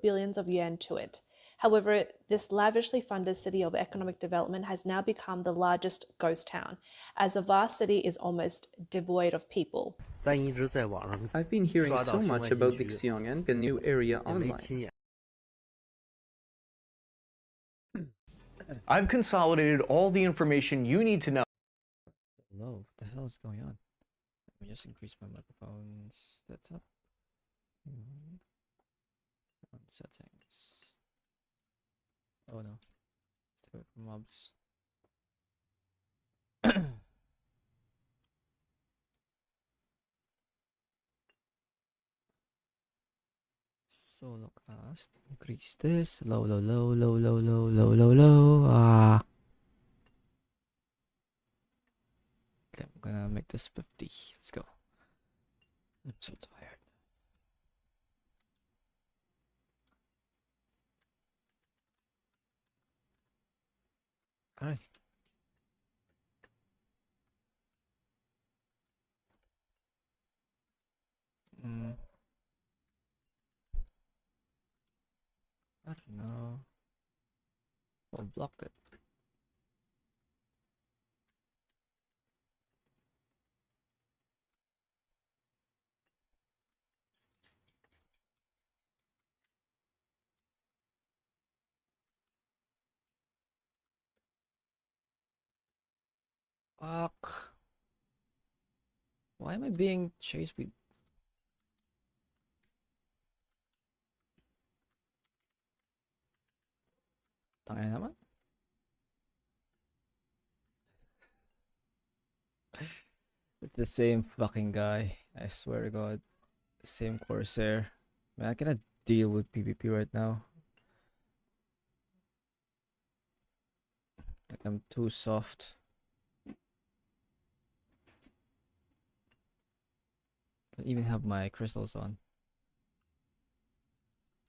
billions of yuan to it. However, this lavishly funded city of economic development has now become the largest ghost town, as the vast city is almost devoid of people. I've been hearing so much about the Xiong'an, the new area online. I've consolidated all the information you need to know. Hello, what the hell is going on? Let me just increase my microphone setup. On settings. Oh no. Stay away from mobs. Solo cast. Increase this. Low, low, low, low, low, low, low, low, low. Okay, I'm gonna make this 50. Let's go. I'm so tired. Alright. I don't know. Oh, blocked it. Fuck. Why am I being chased with... Tangina naman? It's the same fucking guy. I swear to God. The same Corsair. Man, I cannot deal with PvP right now. Like, I'm too soft. I don't even have my crystals on.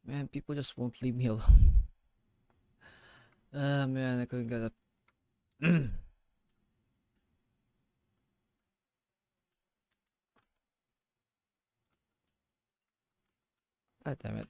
Man, people just won't leave me alone. Ah, man, I couldn't get up. God damn it.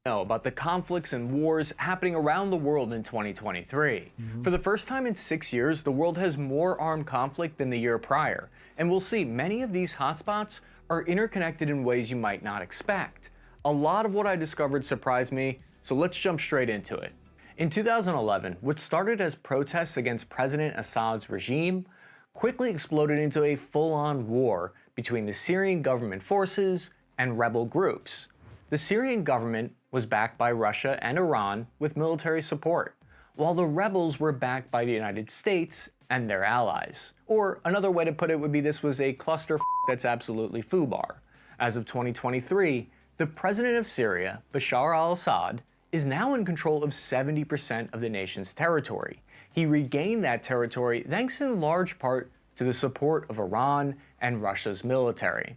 Know about the conflicts and wars happening around the world in 2023. For the first time in 6 years, the world has more armed conflict than the year prior, and we'll see many of these hotspots are interconnected in ways you might not expect. A lot of what I discovered surprised me, so let's jump straight into it. In 2011, what started as protests against President Assad's regime quickly exploded into a full-on war between the Syrian government forces and rebel groups. The Syrian government was backed by Russia and Iran with military support, while the rebels were backed by the United States and their allies. Or another way to put it would be this was a cluster that's absolutely FUBAR. As of 2023, the president of Syria, Bashar al-Assad, is now in control of 70% of the nation's territory. He regained that territory thanks in large part to the support of Iran and Russia's military.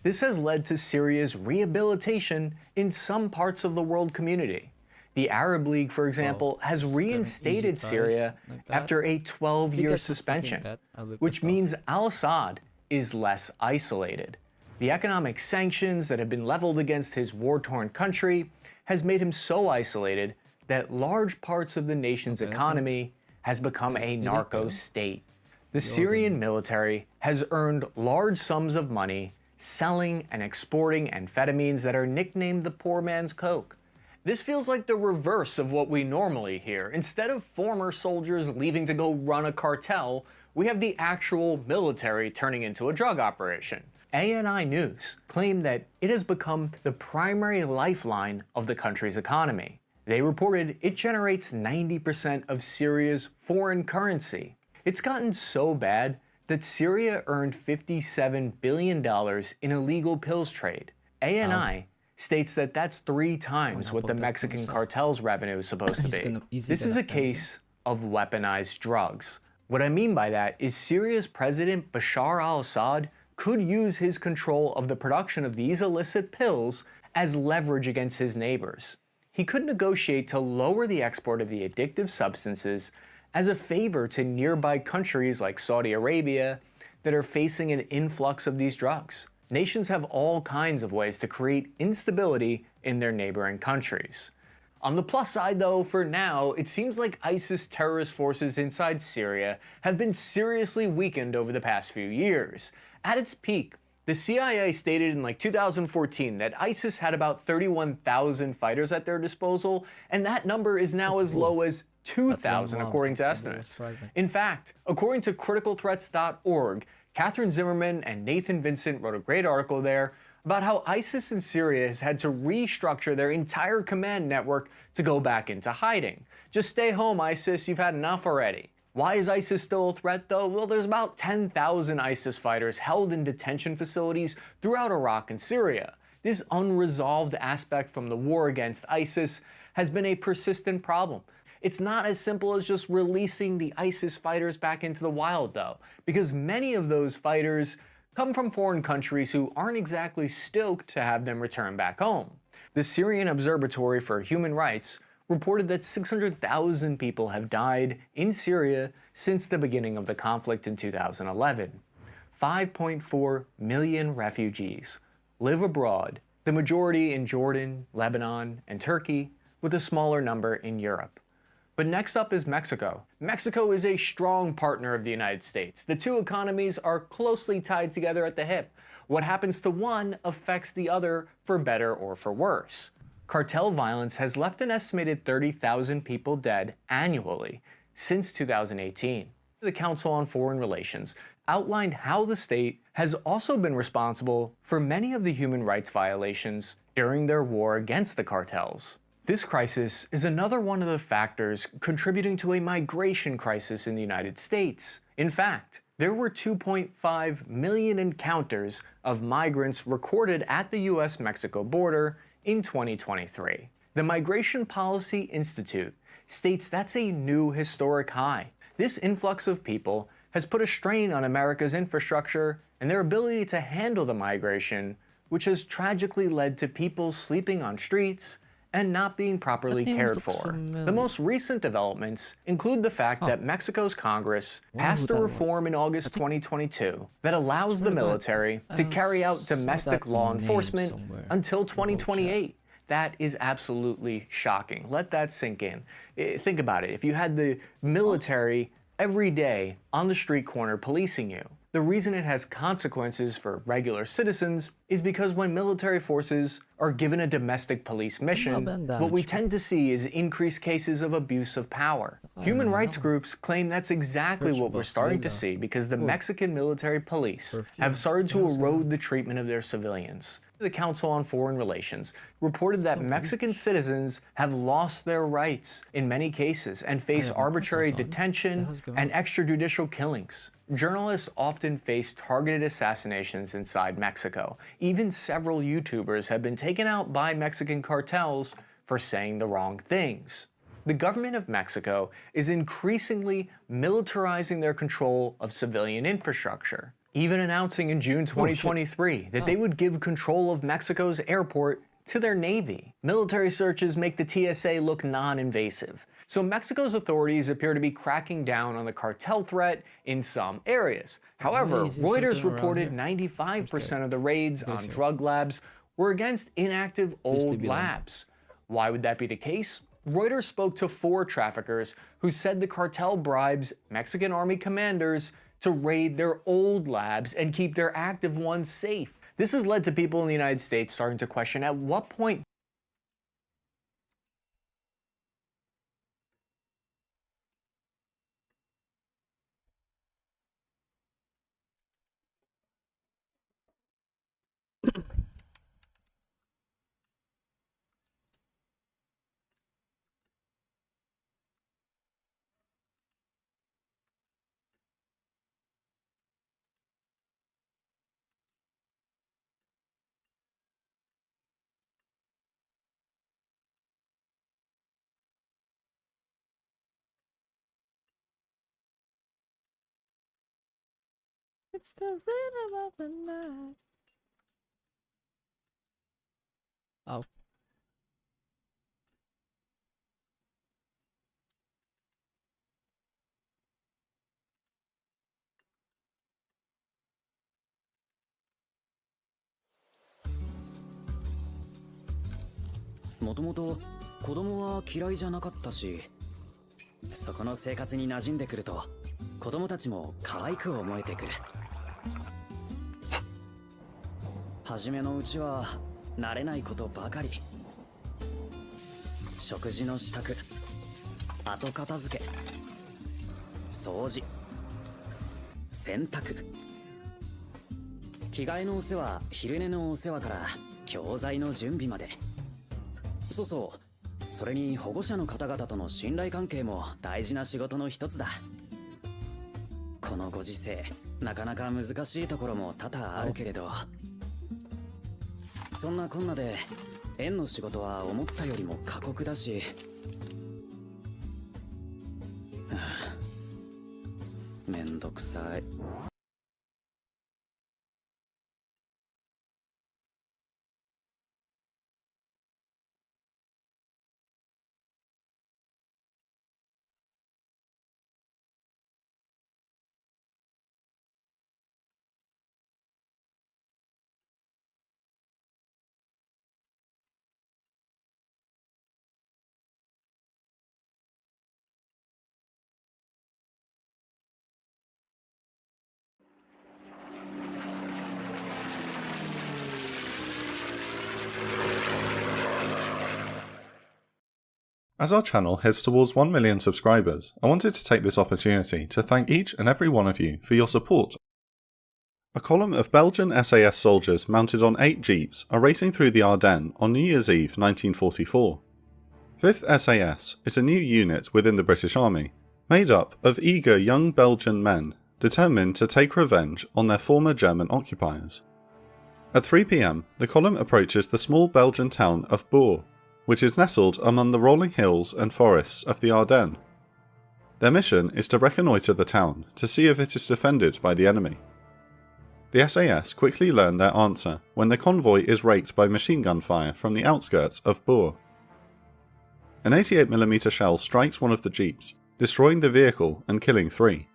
This has led to Syria's rehabilitation in some parts of the world community. The Arab League, for example, has reinstated Syria after a 12-year suspension, which means al-Assad is less isolated. The economic sanctions that have been leveled against his war-torn country has made him so isolated that large parts of the nation's economy has become a narco state. The Syrian military has earned large sums of money selling and exporting amphetamines that are nicknamed the poor man's coke. This feels like the reverse of what we normally hear. Instead of former soldiers leaving to go run a cartel, we have the actual military turning into a drug operation. ANI News claimed that it has become the primary lifeline of the country's economy. They reported it generates 90% of Syria's foreign currency. It's gotten so bad that Syria earned $57 billion in illegal pills trade. ANI states that that's 3 times what the Mexican cartel's revenue is supposed to be. This is a case of weaponized drugs. What I mean by that is Syria's president Bashar al-Assad could use his control of the production of these illicit pills as leverage against his neighbors. He could negotiate to lower the export of the addictive substances as a favor to nearby countries like Saudi Arabia that are facing an influx of these drugs. Nations have all kinds of ways to create instability in their neighboring countries. On the plus side though, for now, it seems like ISIS terrorist forces inside Syria have been seriously weakened over the past few years. At its peak, the CIA stated in 2014 that ISIS had about 31,000 fighters at their disposal, and that number is now as low as 2,000 according to estimates. In fact, according to criticalthreats.org, Catherine Zimmerman and Nathan Vincent wrote a great article there about how ISIS in Syria has had to restructure their entire command network to go back into hiding. Just stay home, ISIS, you've had enough already. Why is ISIS still a threat though? Well, there's about 10,000 ISIS fighters held in detention facilities throughout Iraq and Syria. This unresolved aspect from the war against ISIS has been a persistent problem. It's not as simple as just releasing the ISIS fighters back into the wild though, because many of those fighters come from foreign countries who aren't exactly stoked to have them return back home. The Syrian Observatory for Human Rights reported that 600,000 people have died in Syria since the beginning of the conflict in 2011. 5.4 million refugees live abroad, the majority in Jordan, Lebanon, and Turkey, with a smaller number in Europe. But next up is Mexico. Mexico is a strong partner of the United States. The two economies are closely tied together at the hip. What happens to one affects the other for better or for worse. Cartel violence has left an estimated 30,000 people dead annually since 2018. The Council on Foreign Relations outlined how the state has also been responsible for many of the human rights violations during their war against the cartels. This crisis is another one of the factors contributing to a migration crisis in the United States. In fact, there were 2.5 million encounters of migrants recorded at the US-Mexico border in 2023. The Migration Policy Institute states that's a new historic high. This influx of people has put a strain on America's infrastructure and their ability to handle the migration, which has tragically led to people sleeping on streets and not being properly cared for. The most recent developments include the fact that Mexico's Congress passed a reform in August 2022 that allows the military to carry out domestic law enforcement until 2028. That is absolutely shocking. Let that sink in. Think about it. If you had the military every day on the street corner policing you, the reason it has consequences for regular citizens is because when military forces are given a domestic police mission, what we tend to see is increased cases of abuse of power. Human rights groups claim that's exactly what we're starting to see because the Mexican military police have started to erode the treatment of their civilians. The Council on Foreign Relations reported that Mexican citizens have lost their rights in many cases and face arbitrary detention and extrajudicial killings. Journalists often face targeted assassinations inside Mexico. Even several YouTubers have been taken out by Mexican cartels for saying the wrong things. The government of Mexico is increasingly militarizing their control of civilian infrastructure, even announcing in June 2023 that they would give control of Mexico's airport to their Navy. Military searches make the TSA look non-invasive. So Mexico's authorities appear to be cracking down on the cartel threat in some areas. However, Reuters reported 95% of the raids on drug labs were against inactive old labs. Why would that be the case? Reuters spoke to 4 traffickers who said the cartel bribes Mexican army commanders to raid their old labs and keep their active ones safe. This has led to people in the United States starting to question at what point It's the rhythm of the night. Oh. もともと子供は嫌いじゃなかったし、そこの生活に馴染んでくると子供たちも可愛く思えてくる。初めのうちは慣れないことばかり。食事の支度、後片付け、掃除、洗濯、着替えのお世話、昼寝のお世話から教材の準備まで。そうそう、それに保護者の方々との信頼関係も大事な仕事の一つだ。このご時世、なかなか難しいところも多々あるけれど、そんなこんなで園の仕事は思ったよりも過酷だし、めんどくさい。As our channel heads towards 1 million subscribers, I wanted to take this opportunity to thank each and every one of you for your support. A column of Belgian SAS soldiers mounted on 8 jeeps are racing through the Ardennes on New Year's Eve 1944. 5th SAS is a new unit within the British Army, made up of eager young Belgian men determined to take revenge on their former German occupiers. At 3 PM, the column approaches the small Belgian town of Bourg, which is nestled among the rolling hills and forests of the Ardennes. Their mission is to reconnoitre the town to see if it is defended by the enemy. The SAS quickly learn their answer when the convoy is raked by machine gun fire from the outskirts of Bourg. An 88mm shell strikes one of the jeeps, destroying the vehicle and killing 3.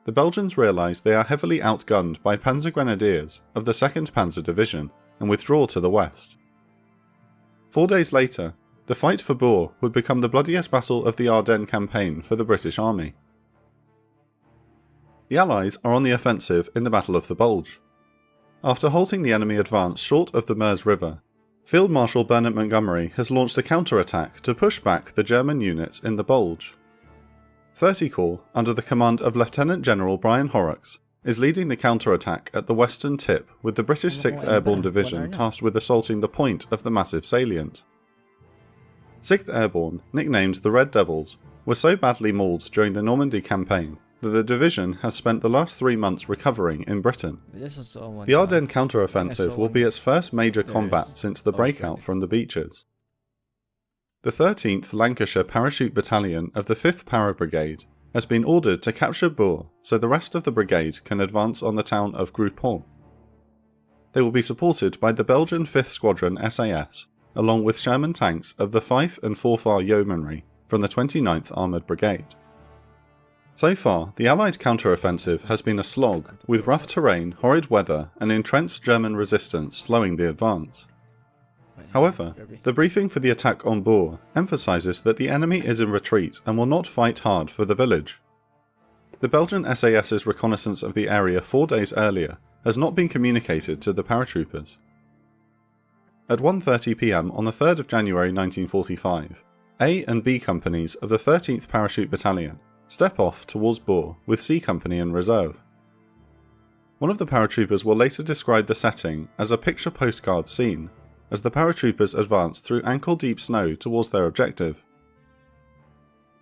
The Belgians realise they are heavily outgunned by Panzer Grenadiers of the 2nd Panzer Division and withdraw to the west. 4 days later, the fight for Bourg would become the bloodiest battle of the Ardennes campaign for the British Army. The Allies are on the offensive in the Battle of the Bulge. After halting the enemy advance short of the Meuse River, Field Marshal Bernard Montgomery has launched a counter-attack to push back the German units in the Bulge. 30 Corps, under the command of Lieutenant General Brian Horrocks, is leading the counter-attack at the western tip with the British 6th Airborne Division tasked with assaulting the point of the massive salient. 6th Airborne, nicknamed the Red Devils, were so badly mauled during the Normandy campaign that the division has spent the last 3 months recovering in Britain. The Ardennes counter-offensive will be its first major combat since the breakout from the beaches. The 13th Lancashire Parachute Battalion of the 5th Para Brigade has been ordered to capture Bourg so the rest of the brigade can advance on the town of Groupon. They will be supported by the Belgian 5th Squadron SAS, along with Sherman tanks of the Fife and Forfar Yeomanry from the 29th Armoured Brigade. So far, the Allied counter-offensive has been a slog, with rough terrain, horrid weather and entrenched German resistance slowing the advance. However, the briefing for the attack on Bourg emphasises that the enemy is in retreat and will not fight hard for the village. The Belgian SAS's reconnaissance of the area 4 days earlier has not been communicated to the paratroopers. At 1:30 PM on the 3rd of January 1945, A and B companies of the 13th Parachute Battalion step off towards Bourg with C Company in reserve. One of the paratroopers will later describe the setting as a picture postcard scene, as the paratroopers advance through ankle-deep snow towards their objective.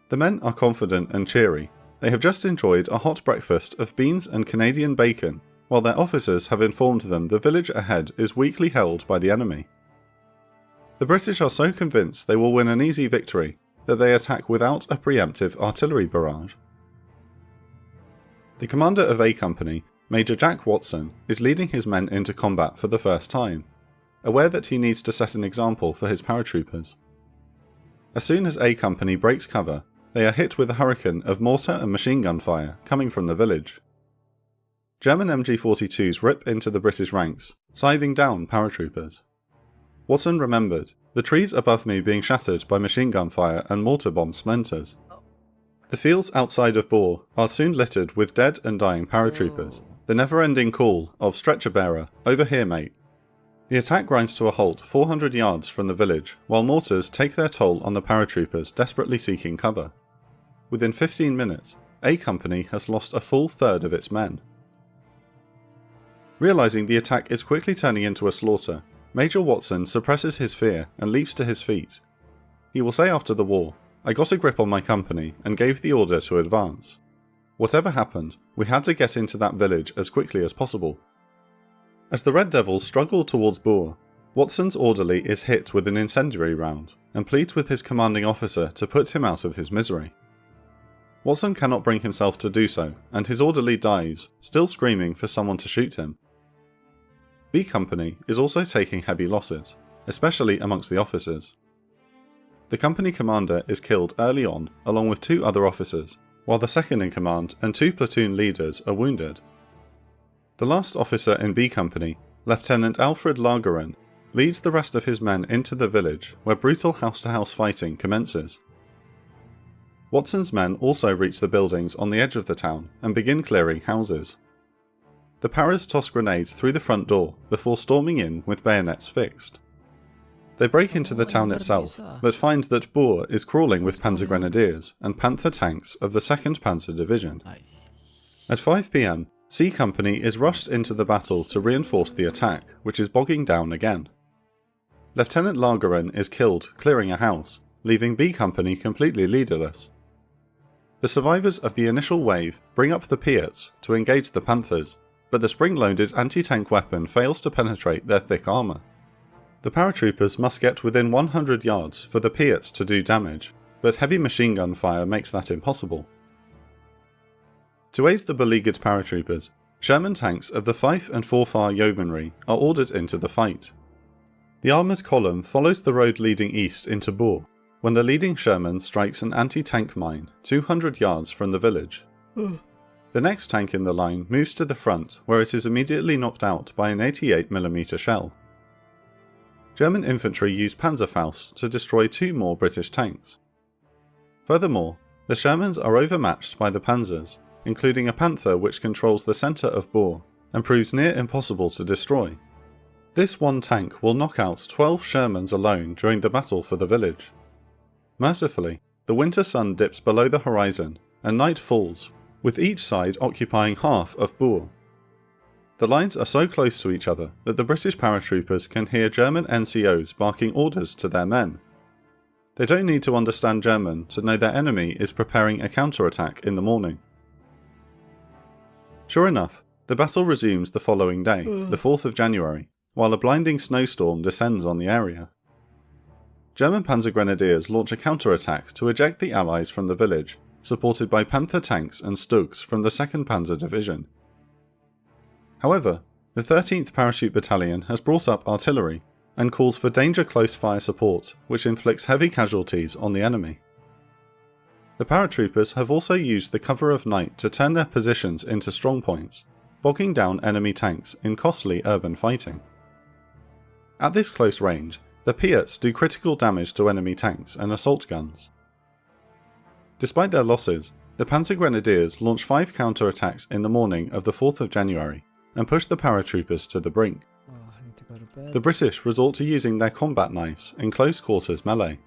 The men are confident and cheery. They have just enjoyed a hot breakfast of beans and Canadian bacon, while their officers have informed them the village ahead is weakly held by the enemy. The British are so convinced they will win an easy victory that they attack without a preemptive artillery barrage. The commander of A Company, Major Jack Watson, is leading his men into combat for the first time, aware that he needs to set an example for his paratroopers. As soon as A Company breaks cover, they are hit with a hurricane of mortar and machine gun fire coming from the village. German MG-42s rip into the British ranks, scything down paratroopers. Watson remembered, the trees above me being shattered by machine gun fire and mortar bomb splinters. The fields outside of Boer are soon littered with dead and dying paratroopers, the never-ending call of "Stretcher bearer, over here mate." The attack grinds to a halt 400 yards from the village, while mortars take their toll on the paratroopers desperately seeking cover. Within 15 minutes, A Company has lost a full third of its men. Realising the attack is quickly turning into a slaughter, Major Watson suppresses his fear and leaps to his feet. He will say after the war, "I got a grip on my company and gave the order to advance. Whatever happened, we had to get into that village as quickly as possible." As the Red Devils struggle towards Boer, Watson's orderly is hit with an incendiary round and pleads with his commanding officer to put him out of his misery. Watson cannot bring himself to do so, and his orderly dies, still screaming for someone to shoot him. B Company is also taking heavy losses, especially amongst the officers. The company commander is killed early on along with 2 other officers, while the second in command and 2 platoon leaders are wounded. The last officer in B Company, Lieutenant Alfred Lagerin, leads the rest of his men into the village where brutal house-to-house fighting commences. Watson's men also reach the buildings on the edge of the town and begin clearing houses. The Paras toss grenades through the front door before storming in with bayonets fixed. They break into the town itself, but find that Boer is crawling with Panzer Grenadiers and Panther tanks of the 2nd Panzer Division. At 5 PM, C Company is rushed into the battle to reinforce the attack, which is bogging down again. Lieutenant Lagerin is killed clearing a house, leaving B Company completely leaderless. The survivors of the initial wave bring up the Piats to engage the Panthers, but the spring-loaded anti-tank weapon fails to penetrate their thick armour. The paratroopers must get within 100 yards for the Piats to do damage, but heavy machine gun fire makes that impossible. To aid the beleaguered paratroopers, Sherman tanks of the Fife and Forfar Yeomanry are ordered into the fight. The armoured column follows the road leading east into Boer, when the leading Sherman strikes an anti-tank mine 200 yards from the village. The next tank in the line moves to the front, where it is immediately knocked out by an 88mm shell. German infantry use Panzerfaust to destroy 2 more British tanks. Furthermore, the Shermans are overmatched by the Panzers, including a Panther which controls the centre of Boer and proves near impossible to destroy. This one tank will knock out 12 Shermans alone during the battle for the village. Mercifully, the winter sun dips below the horizon and night falls, with each side occupying half of Boer. The lines are so close to each other that the British paratroopers can hear German NCOs barking orders to their men. They don't need to understand German to know their enemy is preparing a counterattack in the morning. Sure enough, the battle resumes the following day, the 4th of January, while a blinding snowstorm descends on the area. German Panzer Grenadiers launch a counterattack to eject the Allies from the village, supported by Panther tanks and Stugs from the 2nd Panzer Division. However, the 13th Parachute Battalion has brought up artillery and calls for danger close fire support, which inflicts heavy casualties on the enemy. The paratroopers have also used the cover of night to turn their positions into strongpoints, bogging down enemy tanks in costly urban fighting. At this close range, the Piats do critical damage to enemy tanks and assault guns. Despite their losses, the Panzer Grenadiers launch 5 counterattacks in the morning of the 4th of January and push the paratroopers to the brink. The British resort to using their combat knives in close quarters melee.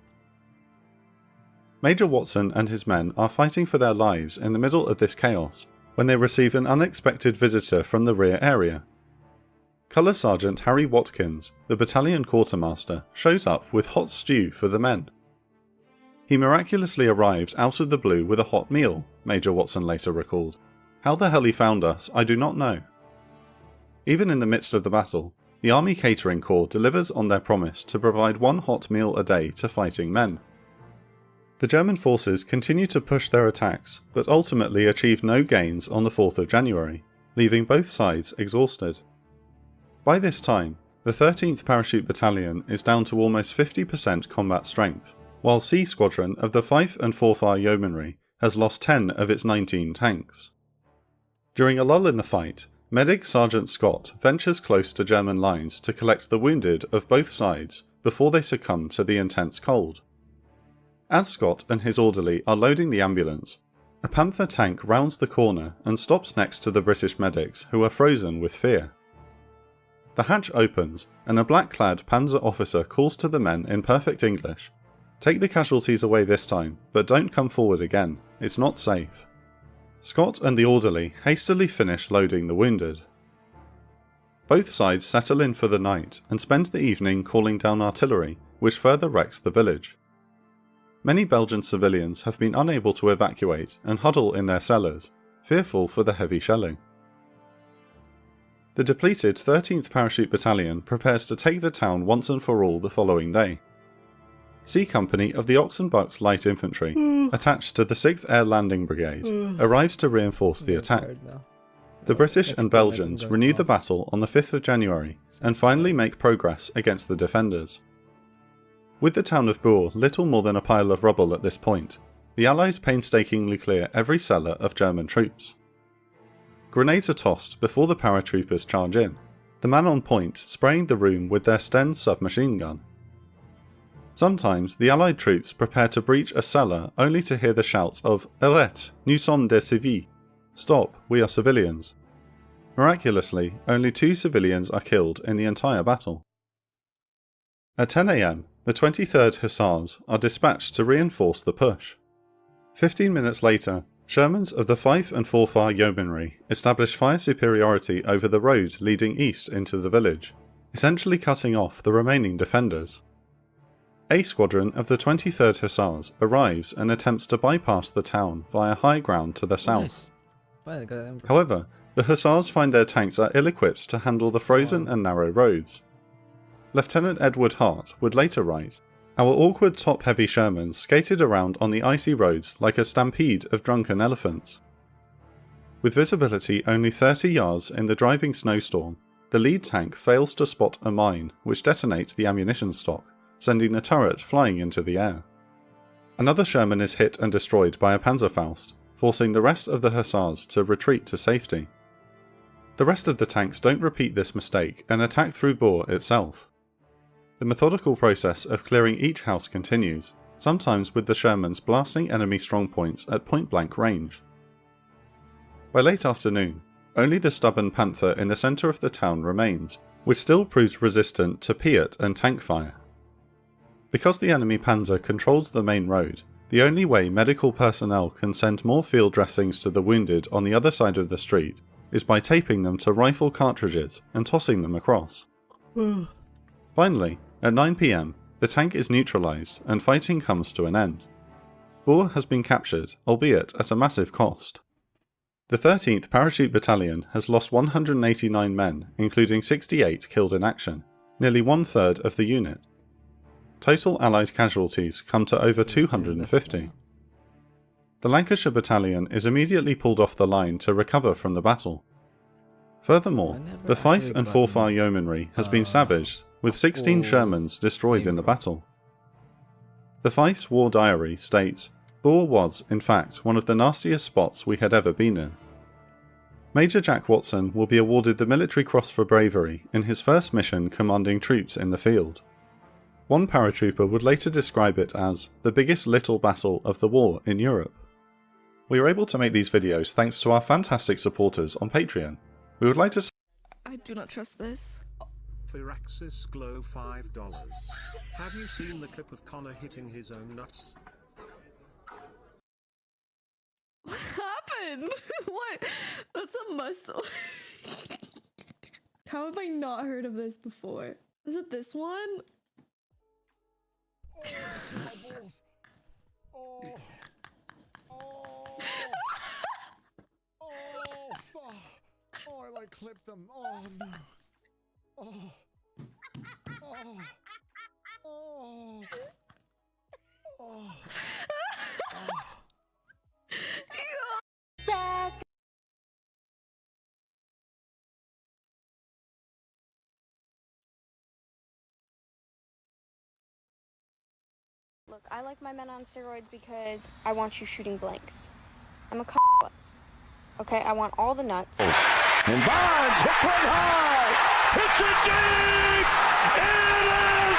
Major Watson and his men are fighting for their lives in the middle of this chaos when they receive an unexpected visitor from the rear area. Colour Sergeant Harry Watkins, the battalion quartermaster, shows up with hot stew for the men. He miraculously arrived out of the blue with a hot meal, Major Watson later recalled. How the hell he found us, I do not know. Even in the midst of the battle, the Army Catering Corps delivers on their promise to provide 1 hot meal a day to fighting men. The German forces continue to push their attacks, but ultimately achieve no gains on the 4th of January, leaving both sides exhausted. By this time, the 13th Parachute Battalion is down to almost 50% combat strength, while C Squadron of the Fife and Forfar Yeomanry has lost 10 of its 19 tanks. During a lull in the fight, Medic Sergeant Scott ventures close to German lines to collect the wounded of both sides before they succumb to the intense cold. As Scott and his orderly are loading the ambulance, a Panther tank rounds the corner and stops next to the British medics, who are frozen with fear. The hatch opens, and a black-clad Panzer officer calls to the men in perfect English, "Take the casualties away this time, but don't come forward again. It's not safe." Scott and the orderly hastily finish loading the wounded. Both sides settle in for the night and spend the evening calling down artillery, which further wrecks the village. Many Belgian civilians have been unable to evacuate and huddle in their cellars, fearful for the heavy shelling. The depleted 13th Parachute Battalion prepares to take the town once and for all the following day. C Company of the Oxenbucks Light Infantry, attached to the 6th Air Landing Brigade, arrives to reinforce the attack. The British and Belgians renew the battle on the 5th of January and finally make progress against the defenders. With the town of Bourg little more than a pile of rubble at this point, the Allies painstakingly clear every cellar of German troops. Grenades are tossed before the paratroopers charge in, the man on point spraying the room with their Sten submachine gun. Sometimes the Allied troops prepare to breach a cellar only to hear the shouts of "Arrête, nous sommes des civils," "Stop, we are civilians." Miraculously, only 2 civilians are killed in the entire battle. At 10 AM, the 23rd Hussars are dispatched to reinforce the push. 15 minutes later, Shermans of the Fife and Forfar Yeomanry establish fire superiority over the road leading east into the village, essentially cutting off the remaining defenders. A Squadron of the 23rd Hussars arrives and attempts to bypass the town via high ground to the south. However, the Hussars find their tanks are ill-equipped to handle the frozen and narrow roads. Lieutenant Edward Hart would later write, "Our awkward top-heavy Shermans skated around on the icy roads like a stampede of drunken elephants." With visibility only 30 yards in the driving snowstorm, the lead tank fails to spot a mine which detonates the ammunition stock, sending the turret flying into the air. Another Sherman is hit and destroyed by a Panzerfaust, forcing the rest of the Hussars to retreat to safety. The rest of the tanks don't repeat this mistake and attack through Bourg itself. The methodical process of clearing each house continues, sometimes with the Shermans blasting enemy strongpoints at point-blank range. By late afternoon, only the stubborn Panther in the centre of the town remains, which still proves resistant to Piat and tank fire. Because the enemy Panzer controls the main road, the only way medical personnel can send more field dressings to the wounded on the other side of the street is by taping them to rifle cartridges and tossing them across. Finally, at 9 PM, the tank is neutralised and fighting comes to an end. Bourg has been captured, albeit at a massive cost. The 13th Parachute Battalion has lost 189 men, including 68 killed in action, nearly 1/3 of the unit. Total Allied casualties come to over 250. The Lancashire Battalion is immediately pulled off the line to recover from the battle. Furthermore, the Fife and Forfar Yeomanry has been savaged, with 16 Shermans destroyed in the battle. The Fife's war diary states, "Bourg was, in fact, one of the nastiest spots we had ever been in." Major Jack Watson will be awarded the Military Cross for bravery in his first mission commanding troops in the field. One paratrooper would later describe it as the biggest little battle of the war in Europe. We are able to make these videos thanks to our fantastic supporters on Patreon. We would like to I do not trust this. Firaxis Glow $5. Have you seen the clip of Connor hitting his own nuts? What happened? What? That's a muscle. How have I not heard of this before? Is it this one? Oh, my balls. Oh. Oh. Oh, fuck. Oh, I like clipped them. Oh, no. Oh. Oh. Oh. Oh. Look, I like my men on steroids because I want you shooting blanks. I'm a okay, I want all the nuts. And Bonds hits one high! Hits it deep! It is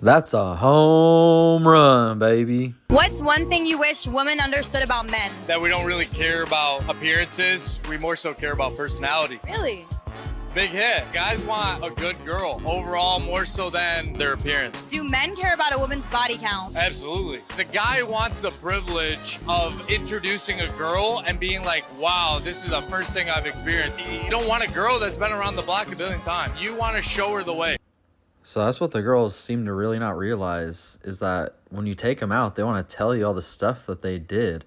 That's a home run, baby. What's one thing you wish women understood about men? That we don't really care about appearances. We more so care about personality. Really? Big hit. Guys want a good girl overall more so than their appearance. Do men care about a woman's body count? Absolutely. The guy wants the privilege of introducing a girl and being like, wow, this is the first thing I've experienced. You don't want a girl that's been around the block a billion times. You want to show her the way. So that's what the girls seem to really not realize, is that when you take them out, they want to tell you all the stuff that they did.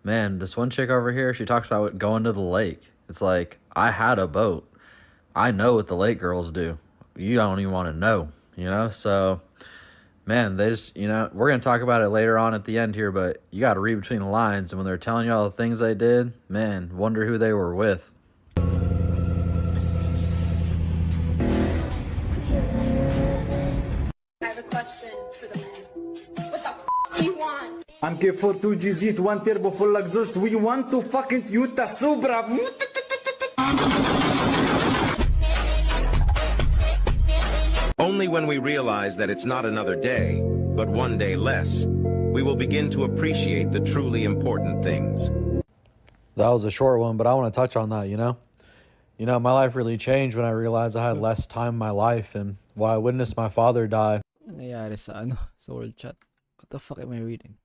Man, this one chick over here, she talks about going to the lake. It's like, I had a boat. I know what the lake girls do. You don't even want to know, you know? So, man, they just, you know, we're going to talk about it later on at the end here, but you got to read between the lines. And when they're telling you all the things they did, man, wonder who they were with. I'm here for 2GZ, 1 turbo full exhaust. We want to fucking Toyota Supra. Only when we realize that it's not another day, but one day less, we will begin to appreciate the truly important things. That was a short one, but I want to touch on that, you know? You know, my life really changed when I realized I had less time in my life, and while I witnessed my father die. Ano nangyayari sa ano? Sa world chat? What the fuck am I reading?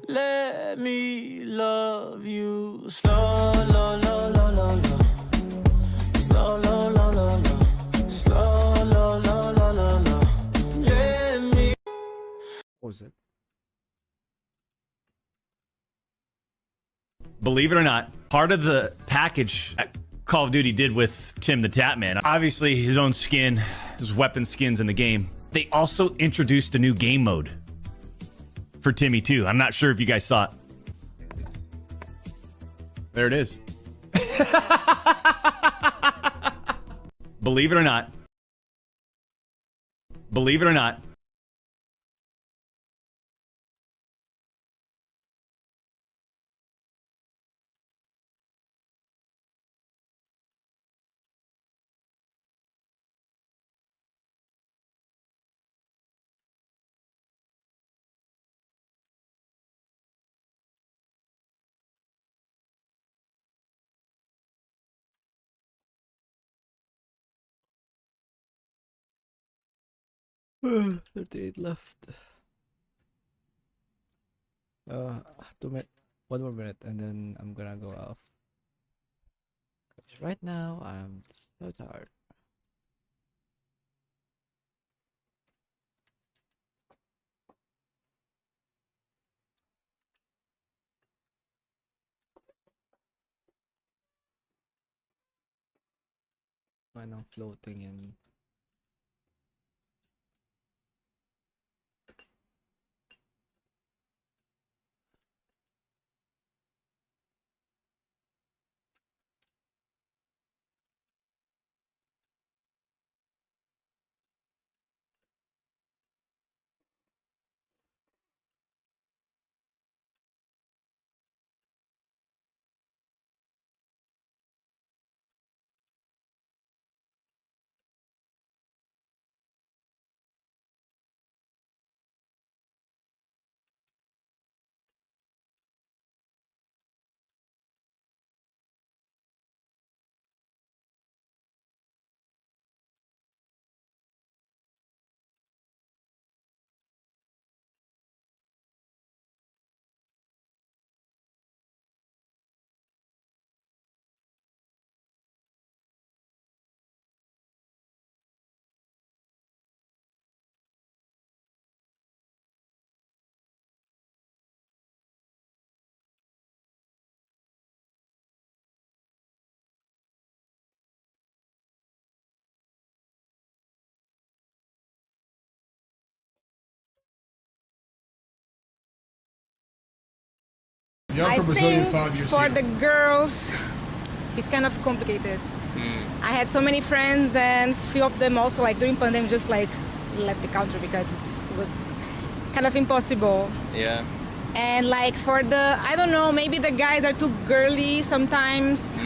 Let me love you slow, low, low, low, low, low. Slow, low, low, low, low. Slow, low, low, low, low, low. Let me. What was it? Believe it or not, part of the package Call of Duty did with Tim the Tatman, obviously his own skin, his weapon skins in the game, they also introduced a new game mode for Timmy too. I'm not sure if you guys saw it. There it is. Believe it or not. Believe it or not. Uh, 38 left. 2 minutes. 1 more minute and then I'm gonna go off. 'Cause right now I'm so tired. Manang floating in. I think for the girls, it's kind of complicated. I had so many friends, and few of them also, like during pandemic, just like left the country because it was kind of impossible. Yeah. And like for the, I don't know, maybe the guys are too girly sometimes.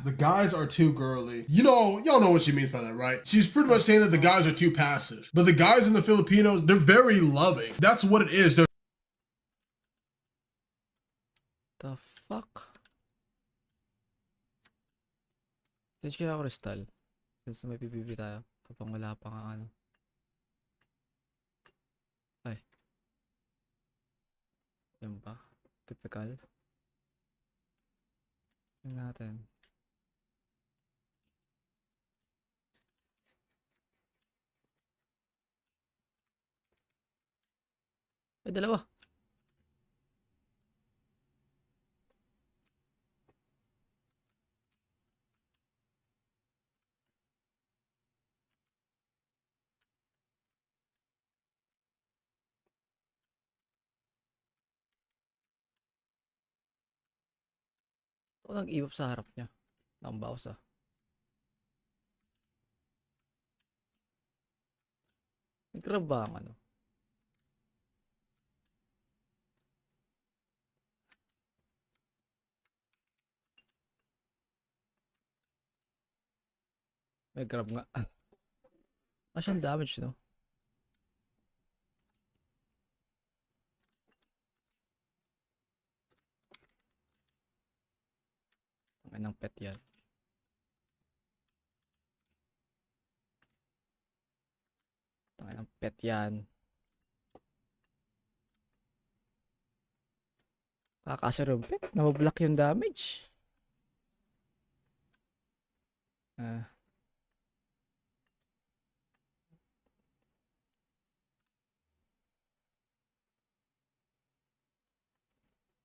The guys are too girly. Y'all know what she means by that, right? She's pretty much saying that the guys are too passive. But the guys in the Filipinos, they're very loving. That's what it is. They're The fuck? Change kaya ako crystal. Since may PvP tayo. Kapag wala pa nga ano. Ay. Yan ba? Typical. Yan natin. Ay, dalawa. Ako nag-ibap sa harap niya. Nambaos ah. May grab ba ang ano? May grab nga. Siyang damage, no? Tangay ng pet yan. Tangay ng pet yan. Kakasar yung pet. Nabablock yung damage.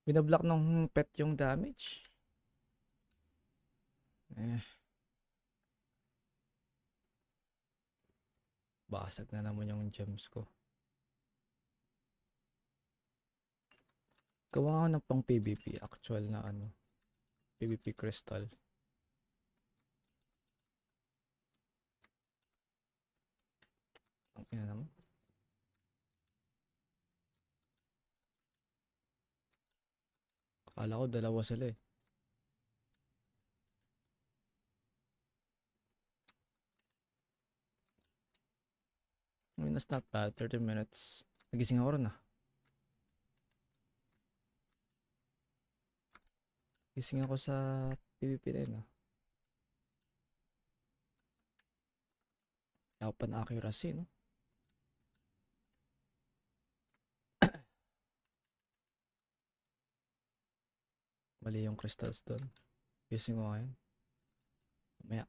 Binablock ng pet yung damage. Basag na naman yung gems ko. Gawa nga ng pang PvP. Actual na ano. PvP crystal. Ang ina naman. Akala ko dalawa sila eh. I mean, that's not bad. 30 minutes. Nagising ako rin ah. Gising ako sa PvP rin ah. Kaya pa na accuracy, no? Mali yung crystals doon. Using ko ngayon. Mamaya.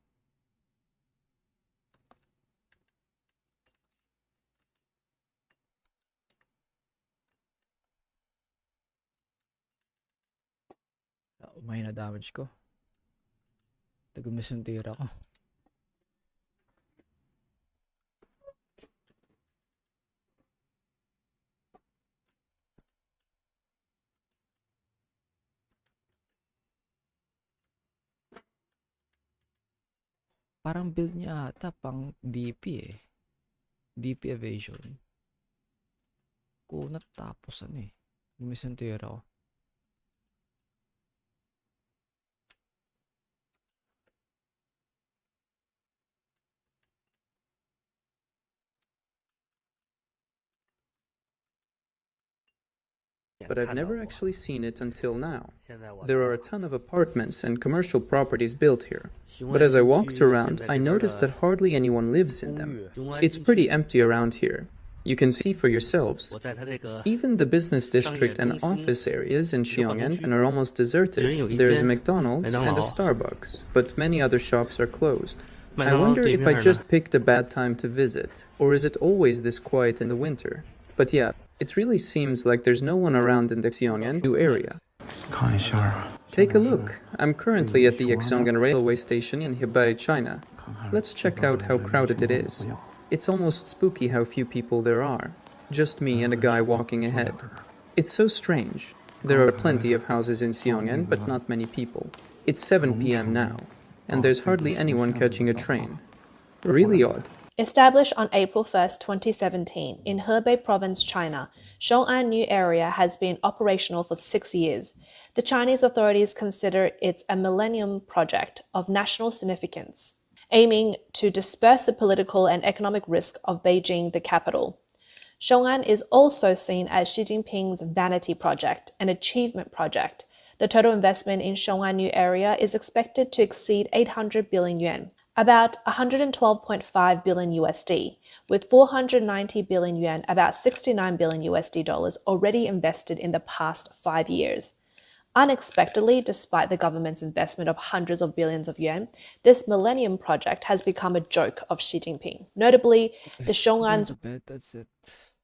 Umay na damage ko. Tagumis yung tira ko. Parang build niya ata pang DP eh. DP evasion. Kunat tapos ano eh. Gumis yung tira ko. But I've never actually seen it until now. There are a ton of apartments and commercial properties built here. But as I walked around, I noticed that hardly anyone lives in them. It's pretty empty around here. You can see for yourselves. Even the business district and office areas in Xiong'an are almost deserted. There's a McDonald's and a Starbucks, but many other shops are closed. I wonder if I just picked a bad time to visit, or is it always this quiet in the winter? But yeah, it really seems like there's no one around in the Xiong'an area. Take a look. I'm currently at the Xiong'an railway station in Hebei, China. Let's check out how crowded it is. It's almost spooky how few people there are. Just me and a guy walking ahead. It's so strange. There are plenty of houses in Xiong'an, but not many people. It's 7 p.m. now, and there's hardly anyone catching a train. Really odd. Established on April 1st, 2017, in Hebei Province, China, Shong'an New Area has been operational for 6 years. The Chinese authorities consider it a millennium project of national significance, aiming to disperse the political and economic risk of Beijing, the capital. Shong'an is also seen as Xi Jinping's vanity project, an achievement project. The total investment in Shong'an New Area is expected to exceed 800 billion yuan, about 112.5 billion USD, with 490 billion yuan, about 69 billion USD dollars already invested in the past 5 years. Unexpectedly, despite the government's investment of hundreds of billions of yuan, this Millennium Project has become a joke of Xi Jinping. Notably, the Shong'an's That's it.